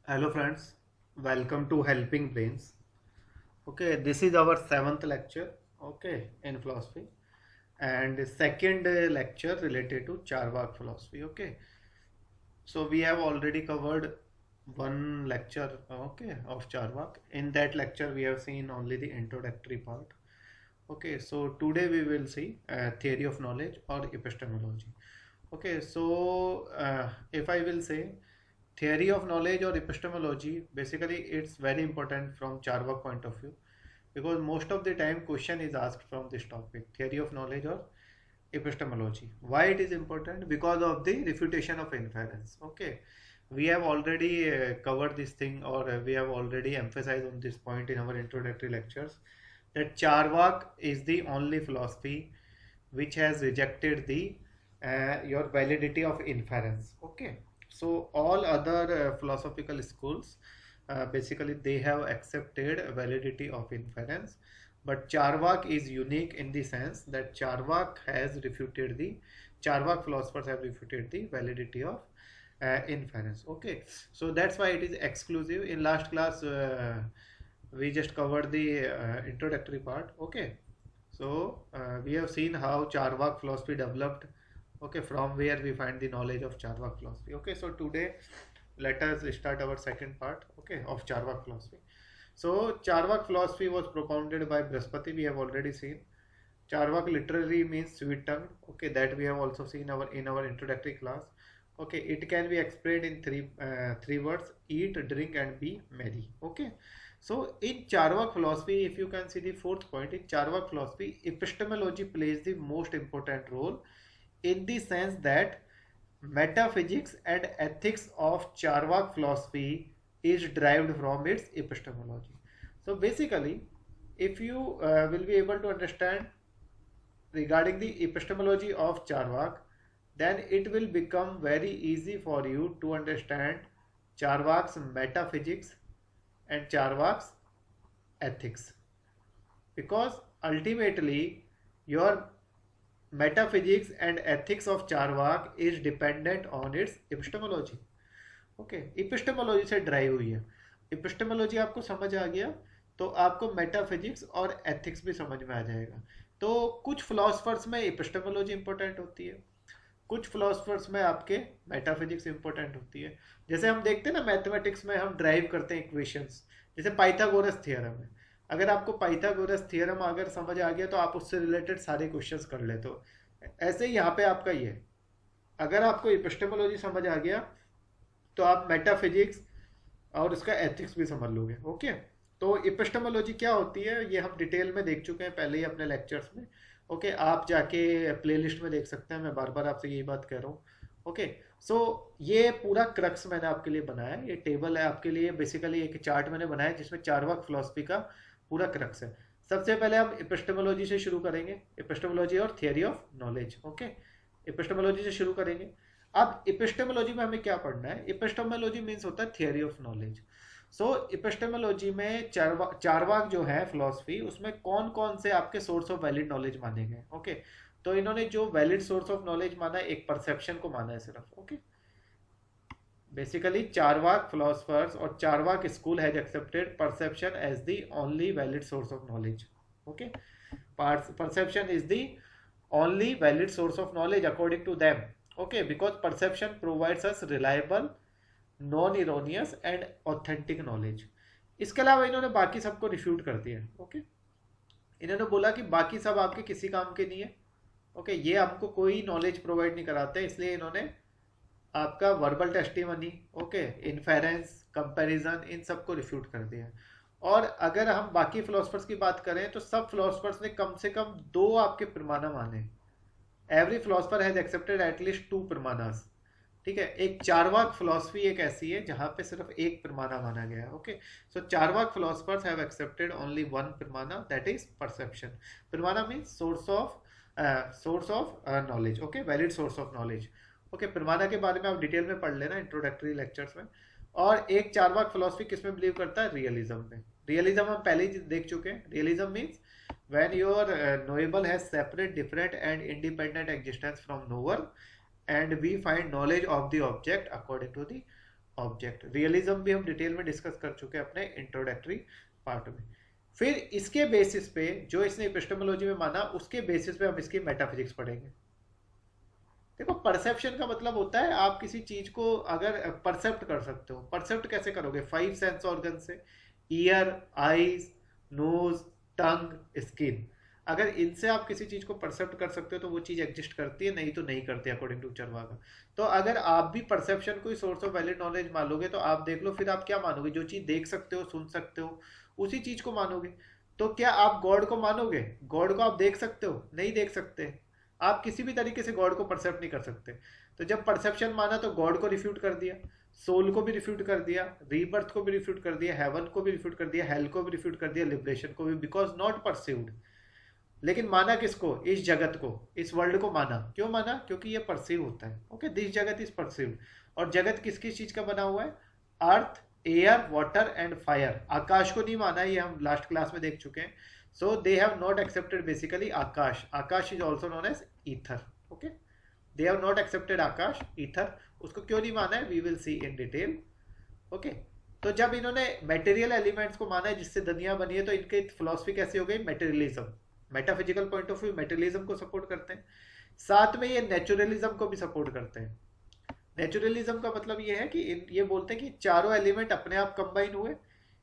Hello friends, welcome to Helping Brains. Okay, this is our seventh lecture, okay, in philosophy, and the second lecture related to Charvak philosophy. Okay, so we have already covered one lecture, okay, of Charvak. In that lecture, we have seen only the introductory part. Okay, so today we will see theory of knowledge or epistemology. Okay, so if I will say theory of knowledge or epistemology, basically it's very important from Charvak point of view because most of the time question is asked from this topic, theory of knowledge or epistemology. Why it is important? Because of the refutation of inference. Okay, we have already covered this thing, or we have already emphasized on this point in our introductory lectures, that Charvak is the only philosophy which has rejected the your validity of inference. Okay, so all other philosophical schools basically they have accepted validity of inference, but Charvak is unique in the sense that Charvak philosophers have refuted the validity of inference. Okay, so that's why it is exclusive. In last class we just covered the introductory part. Okay, so we have seen how Charvak philosophy developed. Okay, from where we find the knowledge of Charvak philosophy. Okay, so today let us start our second part, okay, of Charvak philosophy. So Charvak philosophy was propounded by Brihaspati. We have already seen. Charvak literally means sweet tongue. Okay, that we have also seen in our introductory class. Okay, it can be explained in three words: eat, drink, and be merry. Okay, so in Charvak philosophy, if you can see the fourth point, in Charvak philosophy, epistemology plays the most important role in the sense that metaphysics and ethics of Charvak philosophy is derived from its epistemology. So basically, if you will be able to understand regarding the epistemology of Charvak, then it will become very easy for you to understand Charvak's metaphysics and Charvak's ethics, because ultimately your metaphysics and ethics of Charvak is dependent on its epistemology. Okay, epistemology से derive हुई है. Epistemology आपको समझ आ गया तो आपको metaphysics और ethics भी समझ में आ जाएगा. तो कुछ फिलोसफर्स में इपिस्टेमोलॉजी इंपॉर्टेंट होती है, कुछ फिलोसफर्स में आपके मेटाफिजिक्स इंपॉर्टेंट होती है. जैसे हम देखते हैं ना, मैथमेटिक्स में हम ड्राइव करते हैं इक्वेशंस, जैसे पाइथागोरस थियरम है. अगर आपको पाइथागोरस थियरम अगर समझ आ गया तो आप उससे रिलेटेड सारे क्वेश्चंस कर लेते हो. ऐसे ही यहाँ पे आपका ये है, अगर आपको इपिस्टेमोलॉजी समझ आ गया तो आप मेटाफिजिक्स और उसका एथिक्स भी समझ लोगे. ओके, तो इपिस्टेमोलॉजी क्या होती है ये हम डिटेल में देख चुके हैं पहले ही अपने लेक्चर्स में. ओके, आप जाके प्लेलिस्ट में देख सकते हैं, मैं बार बार आपसे यही बात कह रहा हूँ. ओके, सो ये पूरा क्रक्स मैंने आपके लिए बनाया है, ये टेबल है आपके लिए, बेसिकली एक चार्ट मैंने बनाया है जिसमें चार्वाक फिलोसफी का पूरा क्रक्स है. सबसे पहले हम एपिस्टेमोलॉजी से शुरू करेंगे, एपिस्टेमोलॉजी और theory of knowledge. Okay, epistemology से शुरू करेंगे. अब एपिस्टेमोलॉजी में हमें क्या पढ़ना है? एपिस्टेमोलॉजी मीन्स होता है theory of knowledge. So epistemology में चारवाक जो है फिलोसफी, उसमें कौन कौन से आपके सोर्स ऑफ वैलिड नॉलेज माने गए. ओके, तो इन्होंने जो वैलिड सोर्स ऑफ नॉलेज माना है, एक परसेप्शन को माना है सिर्फ. ओके, बेसिकली चारवाक फिलोसफर्स और Charvaka school has accepted perception as the only valid source of knowledge. Okay, perception is the only valid source of knowledge according to them. Okay, because perception provides us reliable, non erroneous and authentic knowledge. इसके अलावा इन्होंने बाकी सबको refute कर दिया. Okay, इन्होंने बोला कि बाकी सब आपके किसी काम के नहीं है. ओके, ये आपको कोई नॉलेज प्रोवाइड नहीं कराते, इसलिए इन्होंने आपका verbal testimony, okay, inference, comparison, इन सबको रिफ्यूट कर दिया. और अगर हम बाकी फिलोसफर्स की बात करें तो सब फिलोसफर्स ने कम से कम दो आपके प्रमाणा माने. Every philosopher has accepted atleast two प्रमाणास. ठीक है, एक चारवाक फिलोसफी एक ऐसी है जहां पे सिर्फ एक प्रमाणा माना गया है. Okay, so Charvaka philosophers have accepted only one pramana, that is perception. Pramana means source of knowledge. Okay, valid source of knowledge. Okay, प्रमाणा के बारे में आप डिटेल में पढ़ लेना इंट्रोडक्टरी लेक्चर्स में. और एक चारवाक फिलोसफी किसमें बिलीव करता है? रियलिज्म में. रियलिज्म हम पहले ही देख चुके हैं. Realism means when your knowable has separate, different and independent existence from knower, and we find knowledge of the object according to the object. Realism भी हम डिटेल में डिस्कस कर चुके हैं अपने इंट्रोडक्टरी पार्ट में। फिर इसके बेसिस पे जो इसने एपिस्टेमोलॉजी में माना, उसके बेसिस पे हम इसकी मेटाफिजिक्स पढ़ेंगे। देखो, परसेप्शन का मतलब होता है आप किसी चीज को अगर परसेप्ट कर सकते हो। परसेप्ट कैसे करोगे? 5 सेंस ऑर्गन से, ईयर, आईज, नोज, टंग, स्किन। अगर इनसे आप किसी चीज को परसेप्ट कर सकते हो तो वो चीज एग्जिस्ट करती है, नहीं तो नहीं करती अकॉर्डिंग टू चरवाका। तो अगर आप भी परसेप्शन को सोर्स ऑफ वैलिड नॉलेज मान लोगे तो आप देख लो, फिर आप क्या मानोगे? जो चीज देख सकते हो, सुन सकते हो, उसी चीज को मानोगे। तो क्या आप गॉड को मानोगे? गॉड को आप देख सकते हो? नहीं देख सकते। आप किसी भी तरीके से गॉड को परसेप्ट नहीं कर सकते। तो जब परसेप्शन माना तो गॉड को रिफ्यूट कर दिया, सोल को भी रिफ्यूट कर दिया, रीबर्थ को भी रिफ्यूट कर दिया, हेवन को भी रिफ्यूट कर दिया, हेल को भी रिफ्यूट कर दिया, लिबरेशन को भी, बिकॉज नॉट परसीव्ड। लेकिन माना किसको? इस जगत को, इस वर्ल्ड को माना। क्यों माना? क्योंकि ये परसीव होता है। ओके, दिस जगत इज परसीव्ड। और जगत किस किस चीज का बना हुआ है? अर्थ, एयर, वाटर एंड फायर। आकाश को नहीं माना, ये हम लास्ट क्लास में देख चुके हैं। So they have not accepted basically Akash. Akash is also known as ether. Okay, they have not accepted Akash, ether. उसको क्यों नहीं माना है? We will see in detail. Okay, तो जब इन्होंने मेटेरियल एलिमेंट्स को माना है जिससे दुनिया बनी है, तो इनकी फिलॉसफी कैसी हो गई? Materialism. Metaphysical point of view materialism को सपोर्ट करते हैं। साथ में ये नेचुरलिज्म को भी सपोर्ट करते हैं। नेचुरलिज्म का मतलब ये है कि ये बोलते हैं कि चारों एलिमेंट अपने आप कंबाइन हुए,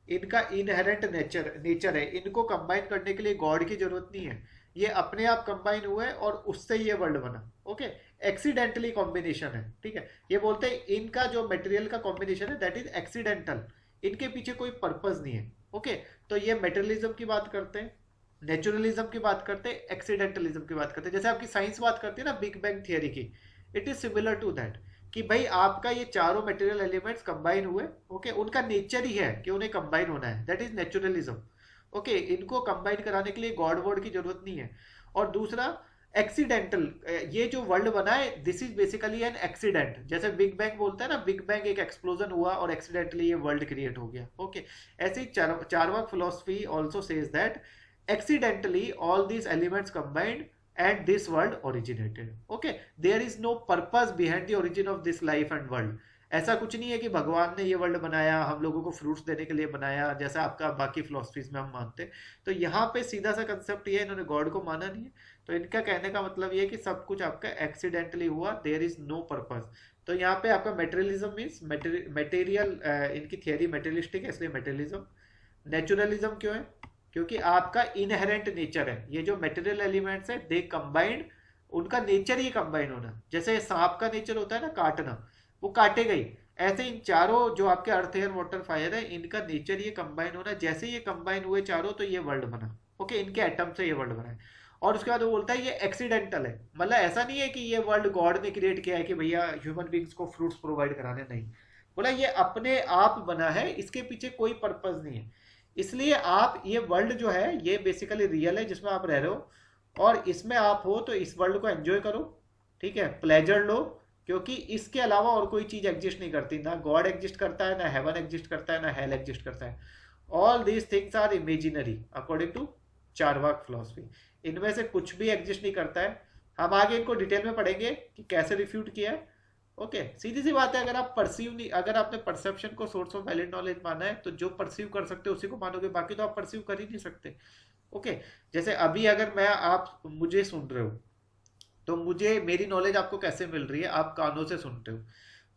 इनका इनहेरेंट नेचर है, इनको कंबाइन करने के लिए गॉड की जरूरत नहीं है, ये अपने आप कंबाइन हुए और उससे ये वर्ल्ड बना। ओके, एक्सीडेंटली कॉम्बिनेशन है। ठीक है, ये बोलते हैं इनका जो मटेरियल का कॉम्बिनेशन है दैट इज एक्सीडेंटल, इनके पीछे कोई पर्पस नहीं है। ओके, तो ये मेटेरियलिज्म की बात करते हैं, नेचुरलिज्म की बात करते हैं, एक्सीडेंटलिज्म की बात करते हैं। जैसे आपकी साइंस बात करती है ना बिग बैंग थियरी की, it is similar to that कि भाई आपका ये चारों मटेरियल एलिमेंट्स कंबाइन हुए। ओके, उनका नेचर ही है कि उन्हें कंबाइन होना है, दैट इज नेचुरलिज्म। ओके, इनको कंबाइन कराने के लिए गॉड वर्ड की जरूरत नहीं है। और दूसरा एक्सीडेंटल, ये जो वर्ल्ड बना है this is basically an accident. जैसे बिग बैंग बोलता है ना, बिग बैंग एक एक्सप्लोजन हुआ और एक्सीडेंटली ये वर्ल्ड क्रिएट हो गया। ओके, ऐसे ही Charvaka philosophy also says that accidentally all these elements combined and this world originated. Okay, there is no purpose behind the origin of this life and world. ऐसा कुछ नहीं है कि भगवान ने ये वर्ल्ड बनाया, हम लोगों को फ्रूट्स देने के लिए बनाया, जैसा आपका बाकी फिलोसफीज में हम मानते हैं। तो यहाँ पे सीधा सा कंसेप्ट ये है, इन्होंने गॉड को माना नहीं है। तो इनका कहने का मतलब ये है कि सब कुछ आपका एक्सीडेंटली हुआ, देयर इज नो पर्पस। तो यहाँ पे आपका मेटेरियलिज्म मीन्स मटेरियल, इनकी थियरी मेटेरियलिस्टिक है इसलिए मेटेरियलिज्म। नेचुरलिज्म क्यों है? क्योंकि आपका इनहेरेंट नेचर है, ये जो मटेरियल एलिमेंट्स है दे कंबाइंड, उनका नेचर ही कंबाइन होना। जैसे सांप का नेचर होता है ना काटना, वो काटेगा ही, ऐसे इन चारों जो आपके अर्थ एयर वाटर फायर है इनका नेचर ये कंबाइन होना। जैसे ये कंबाइन हुए चारों तो ये वर्ल्ड बना। ओके, इनके एटम से ये वर्ल्ड बना है। और उसके बाद वो बोलता है ये एक्सीडेंटल है, मतलब ऐसा नहीं है कि ये वर्ल्ड गॉड ने क्रिएट किया है कि भैया ह्यूमन बींग्स को फ्रूट्स प्रोवाइड कराने, नहीं। बोला ये अपने आप बना है, इसके पीछे कोई पर्पज नहीं है। इसलिए आप ये वर्ल्ड जो है ये बेसिकली रियल है जिसमें आप रह रहे हो, और इसमें आप हो तो इस वर्ल्ड को एंजॉय करो। ठीक है, प्लेजर लो, क्योंकि इसके अलावा और कोई चीज एग्जिस्ट नहीं करती। ना गॉड एग्जिस्ट करता है, ना हेवन एग्जिस्ट करता है, ना हेल एग्जिस्ट करता है। All these things are imaginary according to Charvaka philosophy. इनमें से कुछ भी एग्जिस्ट नहीं करता है। हम आगे इनको डिटेल में पढ़ेंगे कि कैसे रिफ्यूट किया है। ओके, सीधी सी बात है, अगर आप परसीव नहीं, अगर आपने परसेप्शन को सोर्स ऑफ वैलिड नॉलेज माना है तो जो परसीव कर सकते हो उसी को मानोगे, बाकी तो आप परसीव कर ही नहीं सकते। ओके, जैसे अभी अगर मैं, आप मुझे सुन रहे हो तो मुझे, मेरी नॉलेज आपको कैसे मिल रही है? आप कानों से सुनते हो,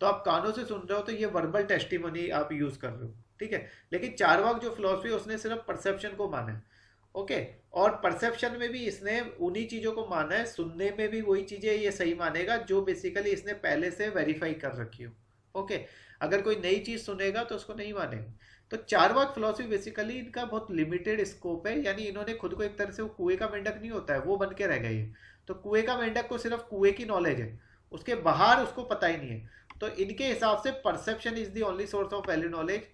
तो आप कानों से सुन रहे हो तो ये वर्बल टेस्टिमनी आप यूज कर रहे हो। ठीक है, लेकिन चारवाक जो फिलोसफी है उसने सिर्फ परसेप्शन को माना है। ओके, और परसेप्शन में भी इसने उन्हीं चीजों को माना है, सुनने में भी वही चीजें ये सही मानेगा जो बेसिकली इसने पहले से वेरीफाई कर रखी हो। ओके, अगर कोई नई चीज सुनेगा तो उसको नहीं मानेगा। तो चारवाक फिलोसफी बेसिकली इनका बहुत लिमिटेड स्कोप है, यानी इन्होंने खुद को एक तरह से, वो कुएं का मेंढक नहीं होता है वो बन के रह गए। तो कुएं का मेंढक को सिर्फ कुएं की नॉलेज है, उसके बाहर उसको पता ही नहीं है। तो इनके हिसाब से perception is the only source of value knowledge.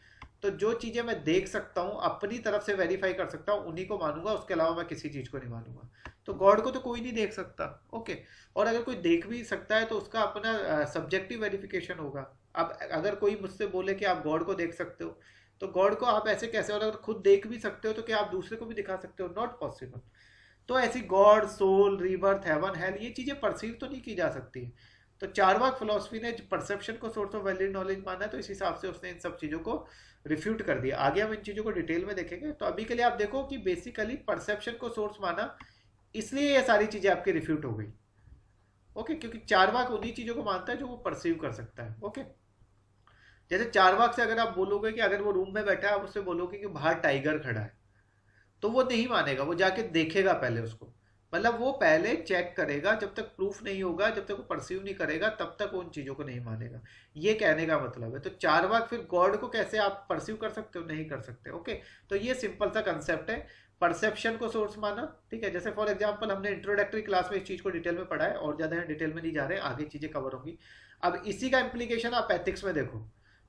तो जो चीजें मैं देख सकता हूँ, अपनी तरफ से वेरीफाई कर सकता हूँ, उन्हीं को मानूंगा, उसके अलावा मैं किसी चीज को नहीं मानूंगा। तो गॉड को तो कोई नहीं देख सकता। ओके, और अगर कोई देख भी सकता है तो उसका अपना सब्जेक्टिव वेरिफिकेशन होगा। अब अगर कोई मुझसे बोले कि आप गॉड को देख सकते हो, तो गॉड को आप ऐसे कैसे, और अगर खुद देख भी सकते हो तो क्या आप दूसरे को भी दिखा सकते हो? Not possible. तो ऐसी god, soul, rebirth, heaven, hell, ये चीजें परसीव तो नहीं की जा सकती। तो चारवाक फिलोसफी ने परसेप्शन को सोर्स ऑफ वैलिड नॉलेज माना है, तो इस हिसाब से उसने इन सब चीजों को रिफ्यूट कर दिया। आगे हम इन चीजों को डिटेल में देखेंगे। तो अभी के लिए आप देखो कि बेसिकली परसेप्शन को सोर्स माना, इसलिए ये सारी चीजें आपकी रिफ्यूट हो गई। ओके, क्योंकि चारवाक उन्हीं चीजों को मानता है जो वो परसीव कर सकता है। ओके, जैसे चारवाक से अगर आप बोलोगे कि अगर वो रूम में बैठा है, आप उससे बोलोगे कि बाहर टाइगर खड़ा है, तो वो नहीं मानेगा, वो जाके देखेगा पहले उसको। मतलब वो पहले चेक करेगा, जब तक प्रूफ नहीं होगा, जब तक वो परसीव नहीं करेगा, तब तक वो उन चीजों को नहीं मानेगा। ये कहने का मतलब है। तो चारवाक फिर गॉड को कैसे आप परसीव कर सकते हो? नहीं कर सकते। ओके, तो ये सिंपल सा कंसेप्ट है। परसेप्शन को सोर्स माना, ठीक है। जैसे फॉर एग्जांपल हमने इंट्रोडक्टरी क्लास में इस चीज को डिटेल में पढ़ा है, और ज्यादा डिटेल में नहीं जा रहे, आगे चीजें कवर होंगी। अब इसी का इंप्लीकेशन आप एथिक्स में देखो,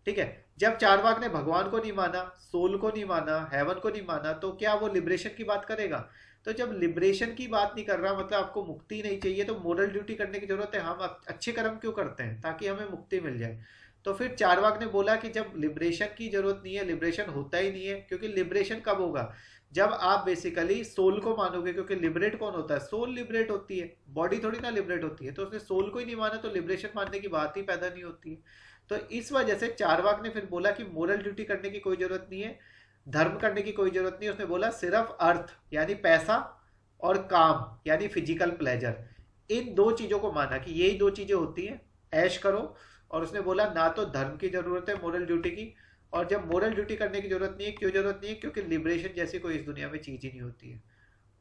ठीक है। जब चारवाक ने भगवान को नहीं माना, सोल को नहीं माना, हेवन को नहीं माना, तो क्या वो लिबरेशन की बात करेगा? तो जब लिबरेशन की बात नहीं कर रहा, मतलब आपको मुक्ति नहीं चाहिए, तो मोरल ड्यूटी करने की जरूरत है। हम अच्छे कर्म क्यों करते हैं? ताकि हमें मुक्ति मिल जाए। तो फिर चारवाक ने बोला कि जब लिबरेशन की जरूरत नहीं है, लिबरेशन होता ही नहीं है, क्योंकि लिबरेशन कब होगा? जब आप बेसिकली सोल को मानोगे, क्योंकि लिबरेट कौन होता है? सोल लिबरेट होती है, बॉडी थोड़ी ना लिबरेट होती है। तो उसने सोल को ही नहीं माना, तो लिबरेशन मानने की बात ही पैदा नहीं होती है। तो इस वजह से चारवाक ने फिर बोला कि मोरल ड्यूटी करने की कोई जरूरत नहीं है, धर्म करने की कोई जरूरत नहीं है। उसने बोला सिर्फ अर्थ यानी पैसा, और काम यानी फिजिकल प्लेजर, इन दो चीजों को माना कि यही दो चीजें होती हैं, ऐश करो। और उसने बोला ना तो धर्म की जरूरत है मोरल ड्यूटी की, और जब मोरल ड्यूटी करने की जरूरत नहीं है, क्यों जरूरत नहीं है? क्योंकि लिबरेशन जैसी कोई इस दुनिया में चीज ही नहीं होती है।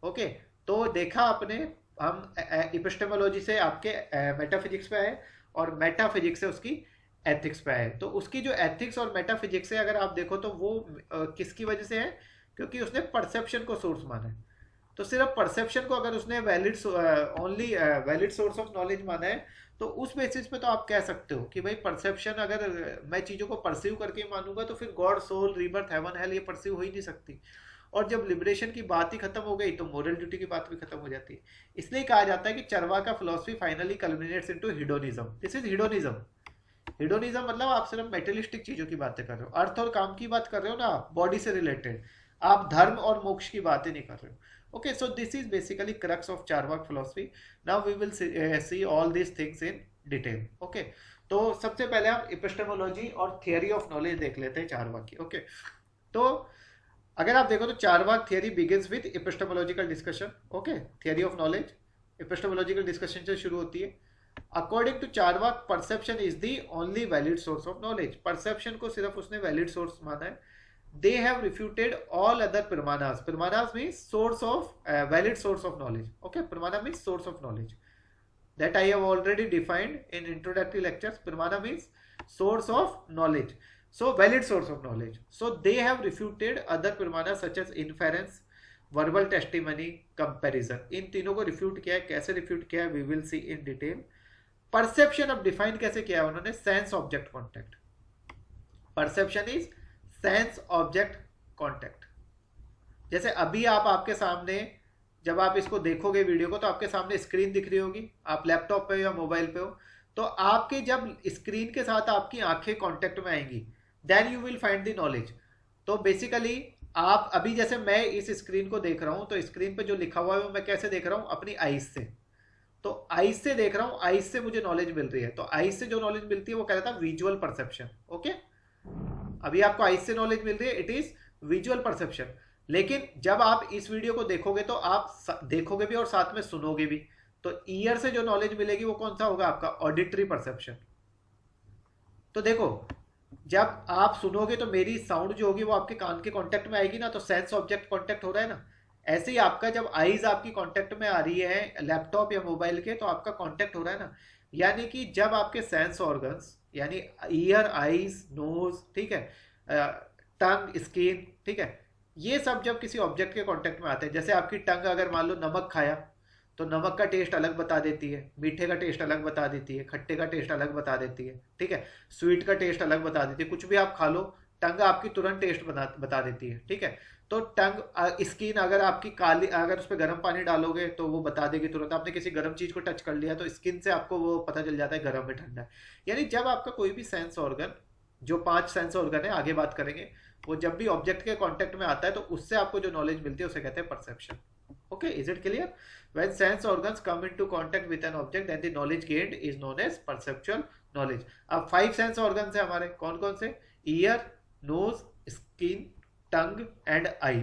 ओके, तो देखा आपने, हम इपिस्टेमोलॉजी से आपके मेटाफिजिक्स पे आए, और मेटाफिजिक्स से उसकी एथिक्स पे आए। तो उसकी जो एथिक्स और मेटाफिजिक्स है, अगर आप देखो तो वो किसकी वजह से है? क्योंकि उसने परसेप्शन को सोर्स माना है। तो सिर्फ परसेप्शन को अगर उसने valid only valid source of knowledge माना है, तो उस बेसिस पे तो आप कह सकते हो कि भाई परसेप्शन, अगर मैं चीजों को परसीव करके मानूंगा, तो फिर god, soul, rebirth, heaven, hell, ये परसीव हो ही नहीं सकती। और जब लिबरेशन की बात ही खत्म हो गई, तो मोरल ड्यूटी की बात भी खत्म हो जाती है। इसलिए कहा जाता है कि Charvaka philosophy finally कल्मिनेट्स into hedonism. This is hedonism. Hedonism मतलब आप सिर्फ मेटेरियलिस्टिक चीजों की बातें कर रहे हो, अर्थ और काम की बात कर रहे हो ना, बॉडी से रिलेटेड। आप धर्म और मोक्ष की बातें नहीं कर रहे हो। Okay, so this is basically crux of Charvaka philosophy. Now we will see all these things in detail. Okay, तो सबसे पहले हम एपिस्टेमोलॉजी और थियरी ऑफ नॉलेज देख लेते हैं चारवाक की। ओके, तो अगर आप देखो तो Charvaka theory begins with epistemological discussion. Okay, theory of knowledge epistemological discussion से शुरू होती है। According to Charvaka, perception is the only valid source of knowledge. Perception को सिर्फ उसने वैलिड सोर्स माना है। They have refuted all other pramanas. Pramanas means source of valid source of knowledge. Okay, pramana means source of knowledge. That I have already defined in introductory lectures. Pramana means source of knowledge. So valid source of knowledge. So they have refuted other pramanas such as inference, verbal testimony, comparison. इन तीनों को refute किया है। कैसे refute किया है? We will see in detail. Perception अब define कैसे किया है उन्होंने? Sense object contact. Perception is sense object contact. जैसे अभी आपके सामने, जब आप इसको देखोगे वीडियो को, तो आपके सामने स्क्रीन दिख रही होगी, आप लैपटॉप पे हो या मोबाइल पे हो, तो आपके जब स्क्रीन के साथ आपकी आंखें कांटेक्ट में आएंगी, then you will find the knowledge. तो बेसिकली आप अभी, जैसे मैं इस स्क्रीन को देख रहा हूं, तो स्क्रीन पे जो लिखा हुआ है वो मैं कैसे देख रहा हूं? अपनी आईज से। तो आईज से देख रहा हूं, आईज से मुझे नॉलेज मिल रही है। तो आईज से जो नॉलेज मिलती है वो कहता है विजुअल परसेप्शन। ओके, अभी आपको आईज से नॉलेज मिल रही है, इट इज विजुअल परसेप्शन। लेकिन जब आप इस वीडियो को देखोगे, तो आप देखोगे भी और साथ में सुनोगे भी। तो ईयर से जो नॉलेज मिलेगी वो कौन सा होगा? आपका ऑडिटरी परसेप्शन। तो देखो, जब आप सुनोगे तो मेरी साउंड जो होगी वो आपके कान के कांटेक्ट में आएगी ना, तो सेंस ऑब्जेक्ट कांटेक्ट हो रहा है ना। ऐसे ही आपका जब आईज आपकी कांटेक्ट में आ रही है लैपटॉप या मोबाइल के, तो आपका कांटेक्ट हो रहा है ना। यानी कि जब आपके सेंस ऑर्गन्स, यानी ईयर, आईज, नोज, ठीक है, टंग, स्किन, ठीक है, ये सब जब किसी ऑब्जेक्ट के कांटेक्ट में आते हैं, जैसे आपकी टंग अगर मान लो नमक खाया, तो नमक का टेस्ट अलग बता देती है, मीठे का टेस्ट अलग बता देती है, खट्टे का टेस्ट अलग बता देती है, ठीक है, स्वीट का टेस्ट अलग बता देती है। कुछ भी आप खा लो, टंग आपकी तुरंत टेस्ट बता देती है, ठीक है। तो टंग, स्किन अगर आपकी काली, अगर उस पर गर्म पानी डालोगे तो वो बता देगी तुरंत। आपने किसी गर्म चीज को टच कर लिया तो स्किन से आपको वो पता चल जाता है गर्म है ठंडा है। यानी जब आपका कोई भी सेंस ऑर्गन, जो 5 सेंस ऑर्गन है, आगे बात करेंगे, वो जब भी ऑब्जेक्ट के कांटेक्ट में आता है, तो उससे आपको जो नॉलेज मिलती है उसे कहते हैं perception. Okay, is it clear? When sense organs come into contact with an object, then the knowledge gained is known as perceptual knowledge. अब 5 सेंस ऑर्गन्स है हमारे, कौन कौन से? Ear, nose, skin, tongue and eye.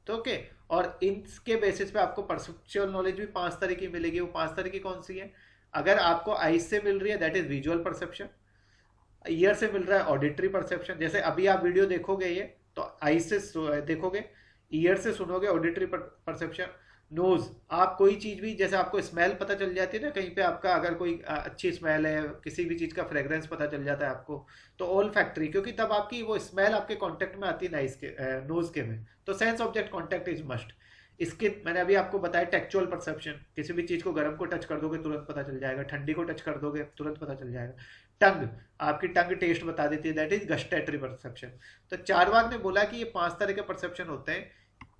तो okay, और इनके basis पे आपको परसेप्चुअल नॉलेज भी 5 तरह की मिलेगी. वो 5 तरह की कौन सी है? अगर आपको आईज से मिल रही है that is visual perception, year से मिल रहा है ऑडिटरी परसेप्शन, जैसे अभी आप वीडियो देखोगे ये तो आई से देखोगे, ईयर से सुनोगे ऑडिटरी परसेप्शन. नोज, आप कोई चीज भी, जैसे आपको स्मेल पता चल जाती है ना कहीं पे, आपका अगर कोई अच्छी स्मेल है, किसी भी चीज का फ्रेग्रेंस पता चल जाता है आपको, तो ऑल फैक्ट्री, क्योंकि तब आपकी वो स्मेल आपके कांटेक्ट में आती है नाइस के नोज के में. तो sense object contact is must. Skin, मैंने अभी आपको बताया टेक्चुअल परसेप्शन, किसी भी चीज को गर्म को टच कर दोगे तुरंत पता चल जाएगा, ठंडी को टच कर दोगे तुरंत पता चल जाएगा. टंग, आपकी टंग टेस्ट बता देती है, दैट इज गस्टेटरी परसेप्शन. तो चारवाक ने बोला कि ये 5 तरह के परसेप्शन होते हैं,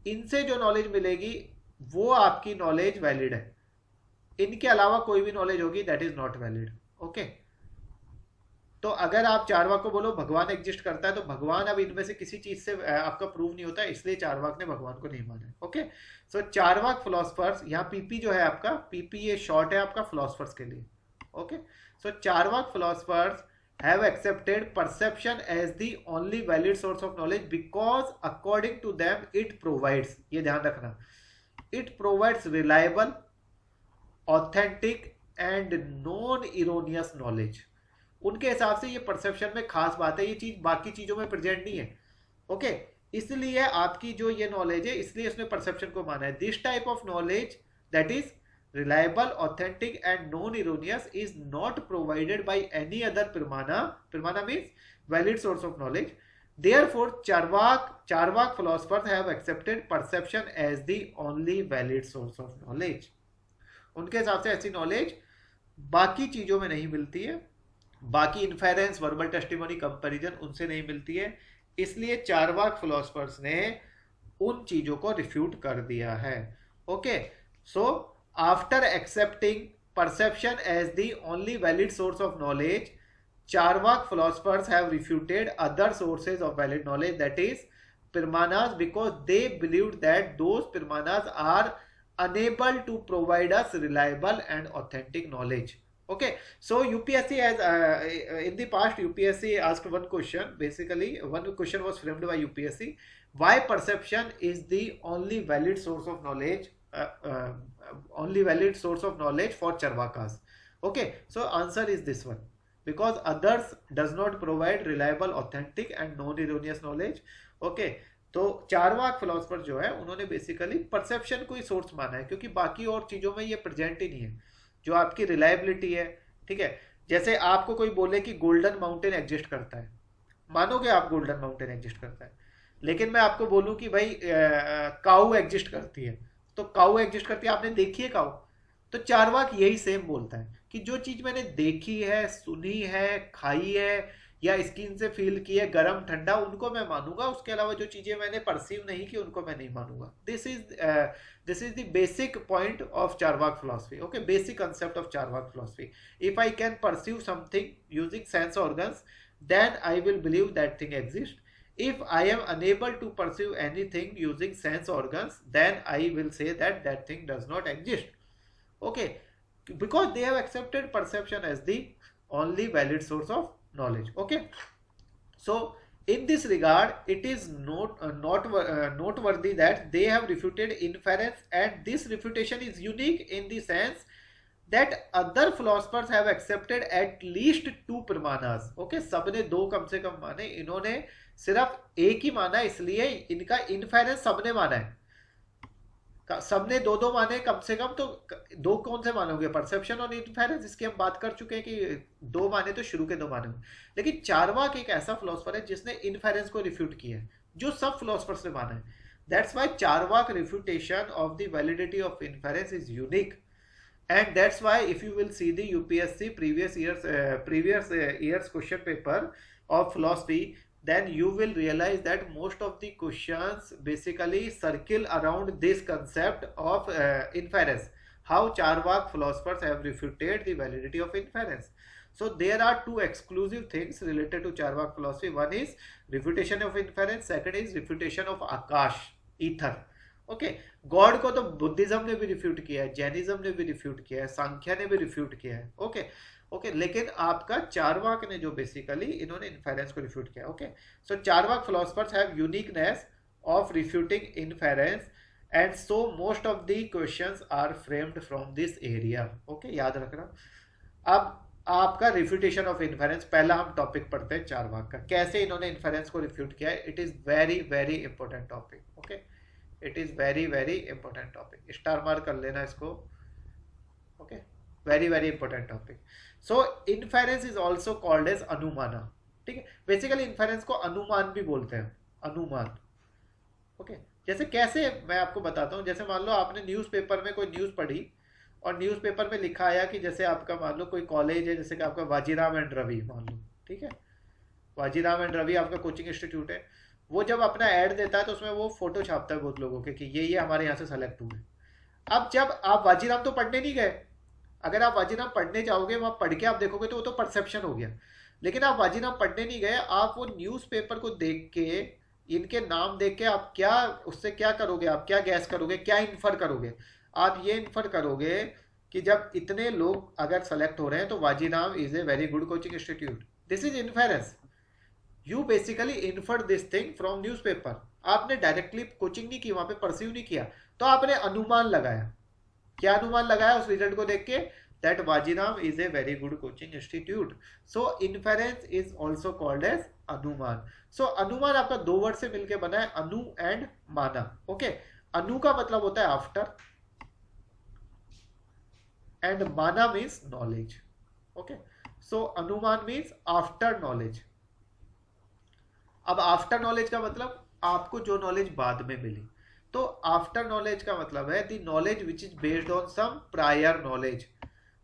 इनसे जो नॉलेज मिलेगी वो आपकी नॉलेज वैलिड है. इनके अलावा कोई भी नॉलेज होगी that is not valid. Okay, तो अगर आप चारवाक को बोलो भगवान एग्जिस्ट करता है, तो भगवान अब इनमें से किसी चीज से आपका प्रूव नहीं होता है, इसलिए चारवाक ने भगवान को नहीं माना. ओके, सो चारवाक फिलोसफर्स, यहाँ पीपी जो है आपका, पीपी ये शॉर्ट है आपका फिलोसफर्स के लिए. Okay, so Charvaka philosophers have accepted perception as the only valid source of knowledge because according to them it provides, ये ध्यान रखना, it provides reliable, authentic and non-erroneous knowledge. उनके हिसाब से ये परसेप्शन में खास बात है, ये चीज बाकी चीजों में प्रेजेंट नहीं है. ओके, इसलिए आपकी जो ये नॉलेज है, इसलिए उसने परसेप्शन को माना है. This type of knowledge that is reliable, authentic and non-erroneous is not provided by any other pramana. Pramana means valid source of knowledge. Therefore, Charvak philosophers have accepted perception as the only valid source of knowledge. उनके हिसाब से ऐसी knowledge बाकी चीजों में नहीं मिलती है, बाकी इन्फेरेंस, वर्बल टेस्टिमोनी, कंपैरिजन उनसे नहीं मिलती है. इसलिए चारवाक फिलोसफर्स ने उन चीजों को रिफ्यूट कर दिया है. Okay, so after accepting perception as the only valid source of knowledge, Charvak philosophers have refuted other sources of valid knowledge, that is Pramanas, because they believed that those Pramanas are unable to provide us reliable and authentic knowledge. Okay, so UPSC has in the past UPSC asked one question. Basically, one question was framed by UPSC: why perception is the only valid source of knowledge? Only valid source of knowledge for Charvakas. Okay, so answer is this one: because others does not provide reliable, authentic and non-erroneous knowledge. Okay, तो Charvaka philosopher जो है उन्होंने basically perception को ही source माना है, क्योंकि बाकी और चीजों में ये प्रेजेंट ही नहीं है. जो आपकी रिलायबिलिटी है, ठीक है, जैसे आपको कोई बोले कि गोल्डन माउंटेन एग्जिस्ट करता है, मानोगे आप गोल्डन माउंटेन एग्जिस्ट करता है. लेकिन मैं आपको बोलूं कि भाई काऊ एग्जिस्ट करती है, तो काऊ एग्जिस्ट करती है, आपने देखी है काऊ? तो चारवाक यही सेम बोलता है कि जो चीज मैंने देखी है, सुनी है, खाई है या स्किन से फील की है, गर्म ठंडा, उनको मैं मानूंगा. उसके अलावा जो चीजें मैंने परसीव नहीं की उनको मैं नहीं मानूंगा. This is the basic point of Charvaka philosophy. Okay, basic concept of Charvaka philosophy. If I can perceive something using sense organs, then I will believe that thing exist. If I am unable to perceive anything using sense organs, then I will say that that thing does not exist. Okay, because they have accepted perception as the only valid source of knowledge. Okay, so in this regard, it is noteworthy that they have refuted inference, and this refutation is unique in the sense that other philosophers have accepted at least 2 pramanas. Okay, सबने 2 कम से कम माने, इन्होंने सिर्फ एक ही माना, इसलिए इनका इनफेरेंस सबने माना है. सबने 2-2 माने कम से कम, तो 2 कौन से मानोगे? परसेप्शन और इनफेरेंस, इसकी हम बात कर चुके हैं कि 2 माने तो शुरू के 2 माने. लेकिन चारवाक एक ऐसा फिलोसफर है जिसने इनफेरेंस को रिफ्यूट किया है, जो सब फिलोसफर्स ने माना है. That's why Charvaka refutation of the validity of inference is unique. And that's why if you will see the UPSC previous years question paper of philosophy, then you will realize that most of the questions basically circle around this concept of inference, how Charvak philosophers have refuted the validity of inference. So there are 2 exclusive things related to Charvak philosophy. One is refutation of inference, second is refutation of Akash, ether. Okay, God को तो Buddhism ने भी refute किया है, Jainism ने भी refute किया है, सांख्या ने भी रिफ्यूट किया है। ओके ओके, लेकिन आपका चारवाक ने जो बेसिकली इन्होंने इन्फेरेंस को रिफ्यूट किया। Okay, so Charvaka philosophers have uniqueness of refuting inference and so most of the questions are framed from this area. Okay, याद रखना। अब आपका रिफ्यूटेशन ऑफ इन्फेरेंस, पहला हम टॉपिक पढ़ते हैं चारवाक का, कैसे इन्होंने इन्फेरेंस को रिफ्यूट किया है। It is very very important topic. Okay, it is very very important topic, star mark कर लेना इसको। Okay, very very important topic. So inference is also called as अनुमाना। ठीक है, बेसिकली इन्फेरेंस को अनुमान भी बोलते हैं, अनुमान। ओके, जैसे कैसे मैं आपको बताता हूँ। जैसे मान लो आपने न्यूज़पेपर में कोई न्यूज़ पढ़ी और न्यूज़पेपर में लिखा आया कि जैसे आपका मान लो कोई कॉलेज है, जैसे कि आपका वाजीराम एंड रवि मान लो, ठीक है, वाजीराम एंड रवि आपका कोचिंग इंस्टीट्यूट है। वो जब अपना ऐड देता है तो उसमें वो फोटो छापता है बहुत लोगों के कि ये हमारे यहाँ से सेलेक्ट हुए। अब जब आप वाजीराम तो पढ़ने नहीं गए, अगर आप वाजीराम पढ़ने जाओगे वहां पढ़ के आप देखोगे तो वो तो परसेप्शन हो गया। लेकिन आप वाजीराम पढ़ने नहीं गए, आप वो न्यूज़पेपर को देख के, इनके नाम देख के आप क्या उससे क्या करोगे, आप क्या गैस करोगे, क्या इन्फर करोगे। आप ये इन्फर करोगे कि जब इतने लोग अगर सेलेक्ट हो रहे हैं तो Vajiram is a very good coaching institute. This is inference. You basically infer this thing from newspaper. आपने डायरेक्टली कोचिंग नहीं की, वहां पे परसीव नहीं किया, तो आपने अनुमान लगाया। क्या अनुमान लगाया उस रिजल्ट को देख के? That Vajiram is a very good coaching institute. So inference is also called as anuman. So अनुमान आपका दो वर्ड से मिलकर बना है, अनु एंड माना। ओके, अनु का मतलब होता है आफ्टर एंड माना मीन्स नॉलेज। ओके, सो अनुमान मीन्स आफ्टर नॉलेज। अब आफ्टर नॉलेज का मतलब आपको जो नॉलेज बाद में मिली। तो आफ्टर नॉलेज का मतलब है the knowledge which is based on some prior knowledge,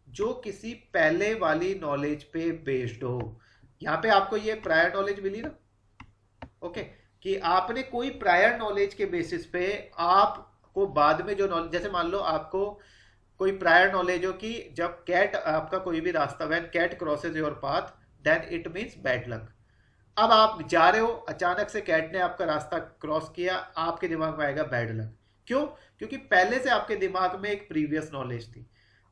जो किसी पहले वाली नॉलेज पे बेस्ड हो। यहां पे आपको ये प्रायर नॉलेज मिली ना, ओके, कि आपने कोई प्रायर नॉलेज के बेसिस पे आपको बाद में जो नॉलेज, जैसे मान लो आपको कोई प्रायर नॉलेज हो कि जब कैट आपका कोई भी रास्ता, when cat crosses your path then it means bad luck. अब आप जा रहे हो, अचानक से कैट ने आपका रास्ता क्रॉस किया, आपके दिमाग में आएगा बैड लक। क्यों? क्योंकि पहले से आपके दिमाग में एक प्रीवियस नॉलेज थी।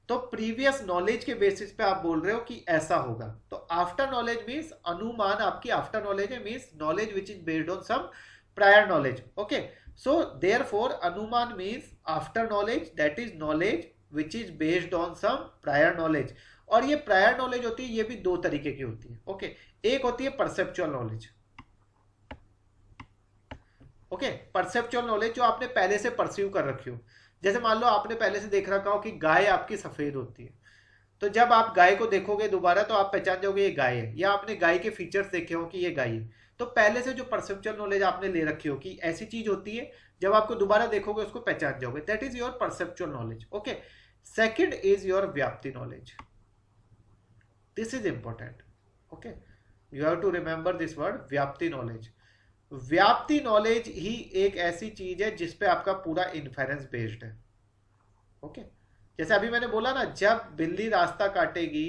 तो प्रीवियस नॉलेज के बेसिस पे आप बोल रहे हो कि ऐसा होगा। तो आफ्टर नॉलेज मीन्स अनुमान आपकी आफ्टर नॉलेज है, means knowledge which is based on some prior knowledge. Okay, so therefore अनुमान means after knowledge, that is knowledge which is based on some prior knowledge. और ये प्रायर नॉलेज होती है, ये भी दो तरीके की होती है। ओके, एक होती है perceptual knowledge. Okay, perceptual knowledge जो आपने पहले से परसीव कर रखी हो। जैसे मान लो आपने पहले से देख रखा हो कि गाय आपकी सफेद होती है, तो जब आप गाय को देखोगे दोबारा तो आप पहचान जाओगे ये गाय है, या आपने गाय के फीचर्स देखे हो कि ये गाय है। तो पहले से जो परसेप्चुअल नॉलेज आपने ले रखी हो कि ऐसी चीज होती है, जब आपको दोबारा देखोगे उसको पहचान जाओगे, that is your perceptual knowledge. Okay, second is your व्याप्ति knowledge. This is important. Okay, you have to remember this word, व्याप्ति नॉलेज। व्याप्ति नॉलेज ही एक ऐसी चीज है जिसपे आपका पूरा इन्फेरेंस बेस्ड है। ओके, जैसे अभी मैंने बोला ना, जब बिल्ली रास्ता काटेगी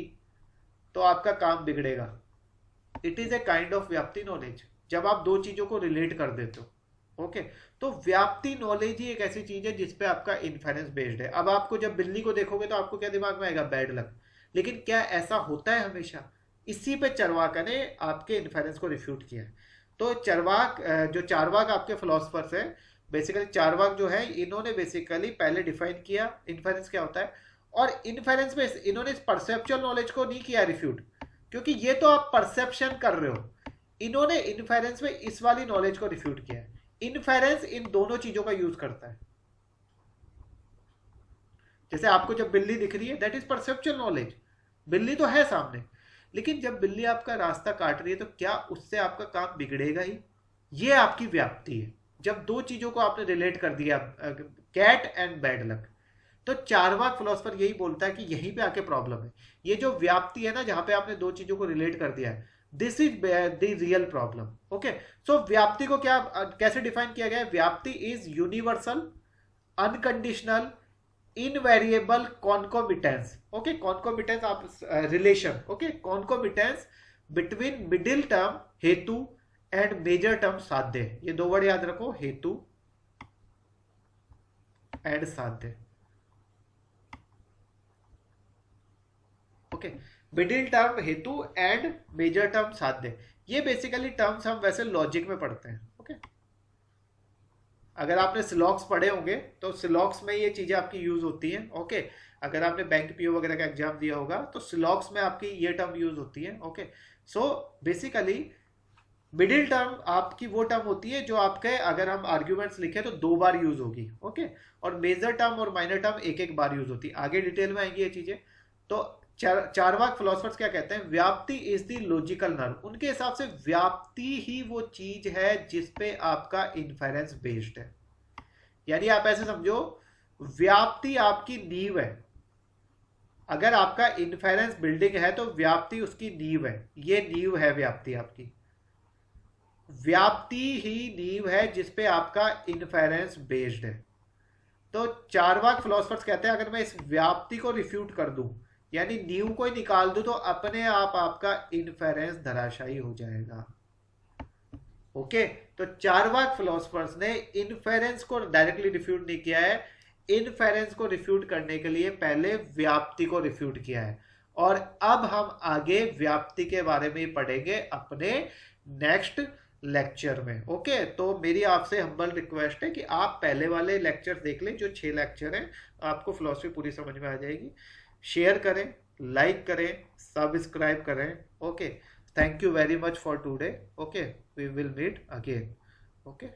तो आपका काम बिगड़ेगा। It is a kind of व्याप्ति नॉलेज, जब आप दो चीजों को रिलेट कर देते हो। ओके, तो व्याप्ति नॉलेज ही एक ऐसी चीज है जिसपे आपका इन्फेरेंस बेस्ड है। अब आपको जब बिल्ली को देखोगे तो आपको क्या दिमाग में आएगा? Bad luck. लेकिन क्या ऐसा होता है हमेशा? इसी पे चरवाक ने आपके इन्फेरेंस को रिफ्यूट किया है। तो चरवाक, जो चारवाक आपके फिलोसफर्स है, बेसिकली चारवाक जो है, इन्होंने बेसिकली पहले डिफाइन किया इन्फेरेंस क्या होता है, और इन्फेरेंस में इन्होंने इस परसेप्चुअल नॉलेज को नहीं किया रिफ्यूट, क्योंकि ये तो आप परसेप्शन कर रहे हो। इन्होंने इन्फेरेंस में इस वाली नॉलेज को रिफ्यूट किया है। इन्फेरेंस इन दोनों चीजों का यूज करता है। जैसे आपको जब बिल्ली दिख रही है, दैट इज परसेप्चुअल नॉलेज, बिल्ली तो है सामने, लेकिन जब बिल्ली आपका रास्ता काट रही है तो क्या उससे आपका काम बिगड़ेगा ही? ये आपकी व्याप्ति है, जब दो चीजों को आपने रिलेट कर दिया, कैट एंड बैड लक। तो चारवाक फिलोसफर यही बोलता है कि यहीं पे आके प्रॉब्लम है। ये जो व्याप्ति है ना, जहां पे आपने दो चीजों को रिलेट कर दिया है, this is the real problem. Okay, so व्याप्ति को क्या कैसे डिफाइन किया गया है? व्याप्ति is universal, unconditional, invariable concomitance. Okay, concomitance आप relation, okay, concomitance between middle term हेतु एंड मेजर टर्म साध्य। ये दो वर्ड याद रखो, हेतु एंड साध्य। ओके, मिडिल टर्म हेतु एंड मेजर टर्म साध्य, ये बेसिकली टर्म्स हम वैसे लॉजिक में पढ़ते हैं। ओके, अगर आपने सिलॉक्स पढ़े होंगे तो सिलॉक्स में ये चीजें आपकी यूज होती हैं। ओके, अगर आपने बैंक पीओ वगैरह का एग्जाम दिया होगा तो सिलॉक्स में आपकी ये टर्म यूज होती है। Okay, so basically middle term आपकी वो टर्म होती है जो आपके, अगर हम आर्ग्यूमेंट्स लिखे तो 2 बार यूज होगी। ओके, और मेजर टर्म और माइनर टर्म एक एक बार यूज होती है। आगे डिटेल में आएंगी ये चीजें। तो चारवाक फिलोसफर्स क्या कहते हैं, व्याप्ति इज द लॉजिकल नर्व। उनके हिसाब से व्याप्ति ही वो चीज है जिसपे आपका इन्फेरेंस बेस्ड है। यानी आप ऐसे समझो, व्याप्ति आपकी नींव है। अगर आपका इन्फेरेंस बिल्डिंग है तो व्याप्ति उसकी नींव है। ये नींव है व्याप्ति आपकी। व्याप्ति ही नींव है जिसपे आपका इन्फेरेंस बेस्ड है। तो चारवाक फिलोसफर्स कहते हैं अगर मैं इस व्याप्ति को रिफ्यूट कर दूं, यानी नींव को ही निकाल दो, तो अपने आप आपका इन्फेरेंस धराशायी हो जाएगा। ओके, तो चारवाक फिलोसफर्स ने इन्फेरेंस को डायरेक्टली रिफ्यूट नहीं किया है। इन्फेरेंस को रिफ्यूट करने के लिए पहले व्याप्ति को रिफ्यूट किया है। और अब हम आगे व्याप्ति के बारे में पढ़ेंगे अपने नेक्स्ट लेक्चर में। ओके, तो मेरी आपसे हम्बल रिक्वेस्ट है कि आप पहले वाले लेक्चर देख लें, जो 6 लेक्चर हैं, आपको फिलॉसफी पूरी समझ में आ जाएगी। शेयर करें, लाइक करें, सब्सक्राइब करें। Okay, thank you very much for today. Okay, we will meet again. Okay.